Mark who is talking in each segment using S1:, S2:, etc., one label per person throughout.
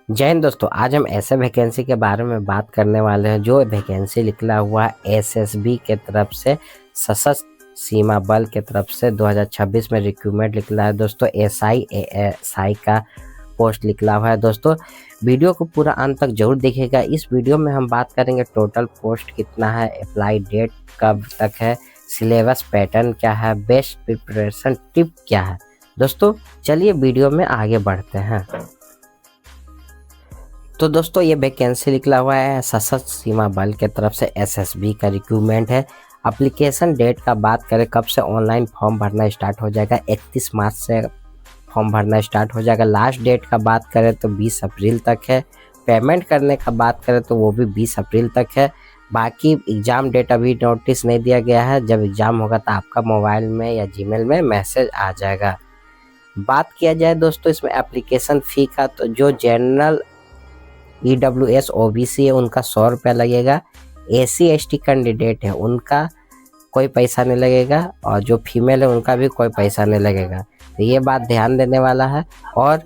S1: जय हिंद दोस्तों। आज हम ऐसे वैकेंसी के बारे में बात करने वाले हैं जो वैकेंसी निकला हुआ है एसएसबी के तरफ से, सशस्त्र सीमा बल के तरफ से 2026 में रिक्रूटमेंट निकला है दोस्तों। एसआई का पोस्ट निकला हुआ है दोस्तों। वीडियो को पूरा अंत तक जरूर देखिएगा। इस वीडियो में हम बात करेंगे टोटल पोस्ट कितना है, अप्लाई डेट कब तक है, सिलेबस पैटर्न क्या है, बेस्ट प्रिपरेशन टिप क्या है। दोस्तों चलिए वीडियो में आगे बढ़ते हैं। तो दोस्तों ये वैकेंसी निकला हुआ है सशस्त्र सीमा बल के तरफ से, एसएसबी का रिक्रूटमेंट है। एप्लीकेशन डेट का बात करें कब से ऑनलाइन फॉर्म भरना स्टार्ट हो जाएगा, 31 मार्च से फॉर्म भरना स्टार्ट हो जाएगा। लास्ट डेट का बात करें तो 20 अप्रैल तक है। पेमेंट करने का बात करें तो वो भी 20 अप्रैल तक है। बाकी एग्ज़ाम डेट अभी नोटिस नहीं दिया गया है। जब एग्ज़ाम होगा तो आपका मोबाइल में या जीमेल में मैसेज आ जाएगा। बात किया जाए दोस्तों इसमें एप्लीकेशन फ़ी का, तो जो जनरल EWS OBC है उनका 100 रुपया लगेगा। SC ST कैंडिडेट है उनका कोई पैसा नहीं लगेगा, और जो फीमेल है उनका भी कोई पैसा नहीं लगेगा। तो ये बात ध्यान देने वाला है। और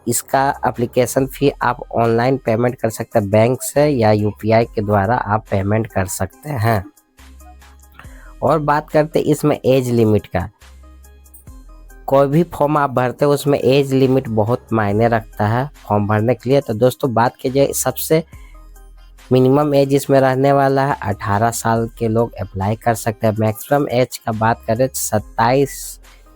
S1: इसका एप्लीकेशन फ़ी आप ऑनलाइन पेमेंट कर सकते हैं बैंक से, या UPI के द्वारा आप पेमेंट कर सकते हैं। और बात करते हैं इसमें एज लिमिट का। कोई भी फॉर्म आप भरते हो उसमें एज लिमिट बहुत मायने रखता है फॉर्म भरने के लिए। तो दोस्तों बात की जाए सबसे मिनिमम एज इसमें रहने वाला है 18 साल के लोग अप्लाई कर सकते हैं। मैक्सिमम एज का बात करें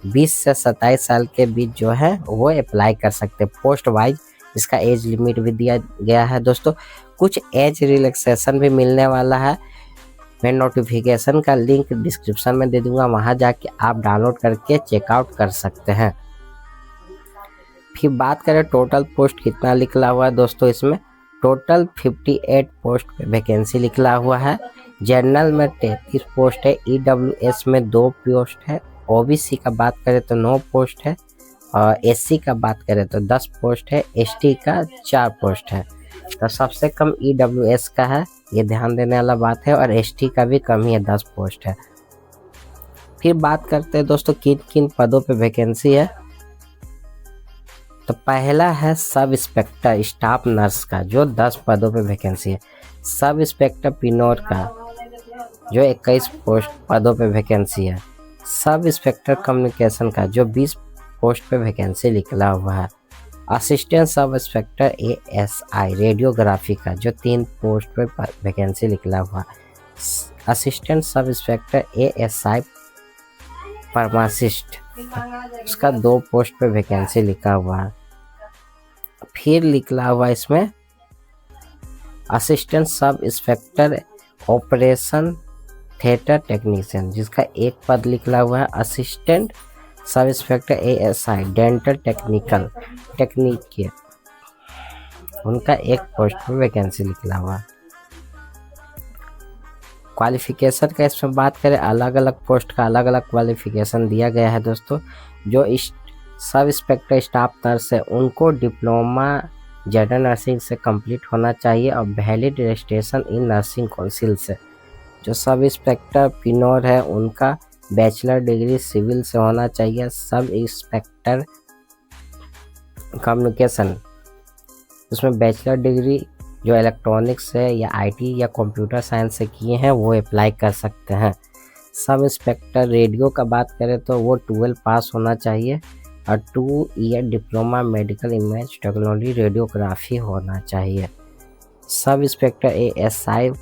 S1: 20 से 27 साल के बीच जो है वो अप्लाई कर सकते हैं। पोस्ट वाइज इसका एज लिमिट भी दिया गया है दोस्तों। कुछ एज रिलैक्सेशन भी मिलने वाला है। मैं नोटिफिकेशन का लिंक डिस्क्रिप्शन में दे दूंगा, वहां जाके आप डाउनलोड करके चेकआउट कर सकते हैं। फिर बात करें टोटल पोस्ट कितना निकला हुआ है दोस्तों, इसमें टोटल 58 पोस्ट पे वैकेंसी निकला हुआ है। जनरल में 33 पोस्ट है, EWS में 2 पोस्ट है, OBC का बात करें तो 9 पोस्ट है, और SC का बात करें तो 10 पोस्ट है, ST का 4 पोस्ट है। तो सबसे कम EWS का है, ये ध्यान देने वाला बात है, और ST का भी कम ही है, 10 पोस्ट है। फिर बात करते हैं दोस्तों किन किन पदों पे वैकेंसी है। तो पहला है सब इंस्पेक्टर स्टाफ नर्स का, जो 10 पदों पे वैकेंसी है। सब इंस्पेक्टर पिनोर का जो 21 पोस्ट पदों पे वैकेंसी है। सब इंस्पेक्टर कम्युनिकेशन का जो 20 पोस्ट पे वैकेंसी निकला हुआ है। Assistant sub inspector ASI radiography का जो 3 पोस्ट पे वैकेंसी निकला हुआ। Assistant sub inspector ASI pharmacist उसका 2 पोस्ट पे वैकेंसी लिखा हुआ है। फिर निकला हुआ इसमें assistant sub inspector operation theatre technician, जिसका 1 पद निकला हुआ है। Assistant sub inspector ASI dental technique के उनका 1 पोस्ट पे वैकेंसी निकला हुआ। क्वालिफिकेशन का इसमें बात करें, अलग अलग पोस्ट का अलग अलग क्वालिफिकेशन दिया गया है दोस्तों। जो सब इंस्पेक्टर स्टाफ नर्स है उनको डिप्लोमा जनरल नर्सिंग से कंप्लीट होना चाहिए, और valid registration in nursing council से। जो सब इंस्पेक्टर पिनोर है उनका बैचलर डिग्री सिविल से होना चाहिए। सब इंस्पेक्टर कम्युनिकेशन उसमें बैचलर डिग्री जो इलेक्ट्रॉनिक्स से या IT या कंप्यूटर साइंस से किए हैं वो अप्लाई कर सकते हैं। सब इंस्पेक्टर रेडियो का बात करें तो वो 12 पास होना चाहिए, और 2 year diploma medical image technology radiography होना चाहिए। सब इंस्पेक्टर ASI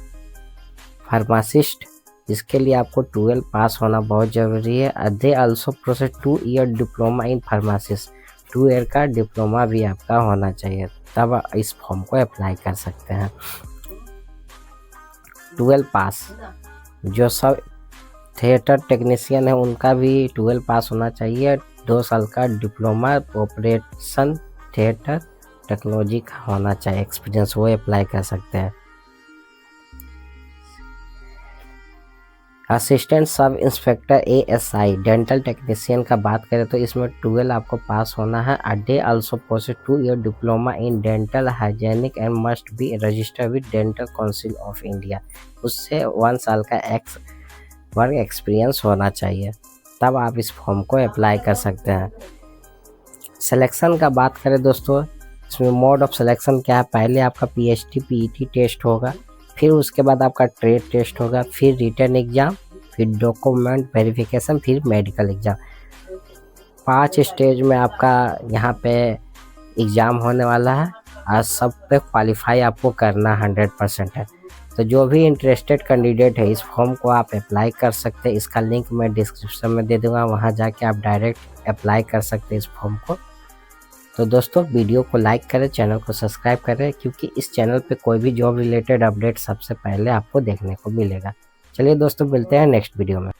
S1: फार्मासिस्ट, जिसके लिए आपको 12 पास होना बहुत ज़रूरी है। They also process 2 year diploma in pharmacist, 2 year का डिप्लोमा भी आपका होना चाहिए, तब इस फॉर्म को अप्लाई कर सकते हैं। 12 पास। जो सब थिएटर टेक्नीशियन है उनका भी 12 पास होना चाहिए। 2 साल का डिप्लोमा ऑपरेशन थिएटर टेक्नोलॉजी का होना चाहिए एक्सपीरियंस, वो अप्लाई कर सकते हैं। Assistant sub inspector ASI dental technician का बात करें तो इसमें 12 आपको पास होना है। They also possess 2 year diploma in dental hygienic and must be registered with dental council of India. उससे 1 साल का वर्क एक्सपीरियंस होना चाहिए, तब आप इस फॉर्म को अप्लाई कर सकते हैं। सिलेक्शन का बात करें दोस्तों इसमें मोड ऑफ सिलेक्शन क्या है, पहले आपका पीएचटी पीईटी टेस्ट होगा, फिर उसके बाद आपका ट्रेड टेस्ट होगा, फिर रिटर्न एग्ज़ाम, फिर डॉक्यूमेंट वेरिफिकेशन, फिर मेडिकल एग्ज़ाम। 5 स्टेज में आपका यहाँ पे एग्ज़ाम होने वाला है और सब पे क्वालिफाई आपको करना 100% है। तो जो भी इंटरेस्टेड कैंडिडेट है इस फॉर्म को आप अप्लाई कर सकते हैं। इसका लिंक मैं डिस्क्रिप्शन में दे दूँगा, वहाँ जाके आप डायरेक्ट अप्लाई कर सकते हैं इस फॉर्म को। तो दोस्तों वीडियो को लाइक करें, चैनल को सब्सक्राइब करें, क्योंकि इस चैनल पे कोई भी जॉब रिलेटेड अपडेट सबसे पहले आपको देखने को मिलेगा। चलिए दोस्तों, मिलते हैं नेक्स्ट वीडियो में।